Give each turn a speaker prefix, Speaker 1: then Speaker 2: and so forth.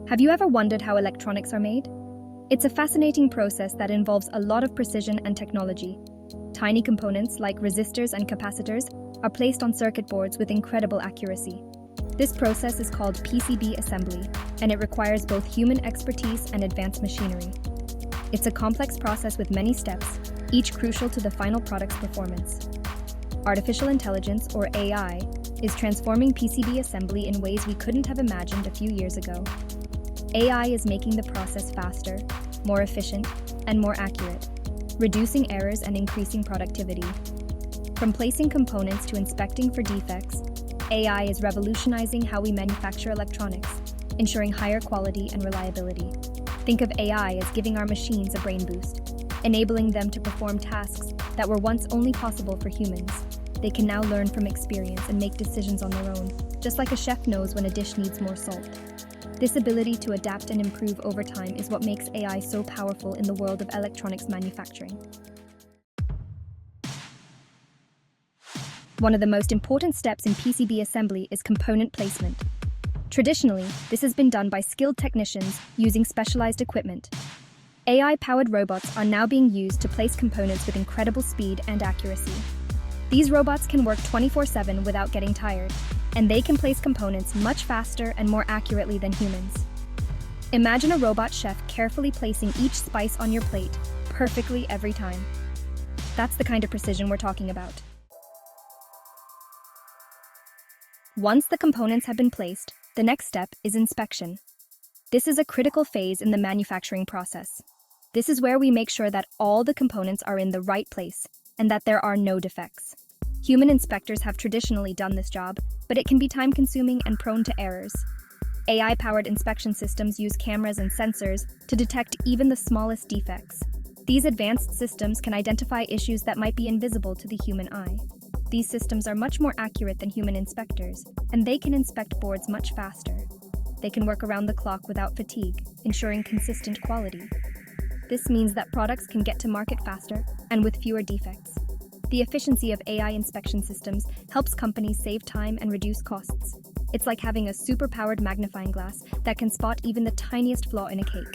Speaker 1: Have you ever wondered how electronics are made? It's a fascinating process that involves a lot of precision and technology. Tiny components like resistors and capacitors are placed on circuit boards with incredible accuracy. This process is called PCB assembly, and it requires both human expertise and advanced machinery. It's a complex process with many steps, each crucial to the final product's performance. Artificial intelligence, or AI, is transforming PCB assembly in ways we couldn't have imagined a few years ago. AI is making the process faster, more efficient, and more accurate, reducing errors and increasing productivity. From placing components to inspecting for defects, AI is revolutionizing how we manufacture electronics, ensuring higher quality and reliability. Think of AI as giving our machines a brain boost, enabling them to perform tasks that were once only possible for humans. They can now learn from experience and make decisions on their own, just like a chef knows when a dish needs more salt. This ability to adapt and improve over time is what makes AI so powerful in the world of electronics manufacturing. One of the most important steps in PCB assembly is component placement. Traditionally, this has been done by skilled technicians using specialized equipment. AI-powered robots are now being used to place components with incredible speed and accuracy. These robots can work 24/7 without getting tired, and they can place components much faster and more accurately than humans. Imagine a robot chef carefully placing each spice on your plate, perfectly every time. That's the kind of precision we're talking about. Once the components have been placed, the next step is inspection. This is a critical phase in the manufacturing process. This is where we make sure that all the components are in the right place and that there are no defects. Human inspectors have traditionally done this job, but it can be time-consuming and prone to errors. AI-powered inspection systems use cameras and sensors to detect even the smallest defects. These advanced systems can identify issues that might be invisible to the human eye. These systems are much more accurate than human inspectors, and they can inspect boards much faster. They can work around the clock without fatigue, ensuring consistent quality. This means that products can get to market faster and with fewer defects. The efficiency of AI inspection systems helps companies save time and reduce costs. It's like having a super-powered magnifying glass that can spot even the tiniest flaw in a cake.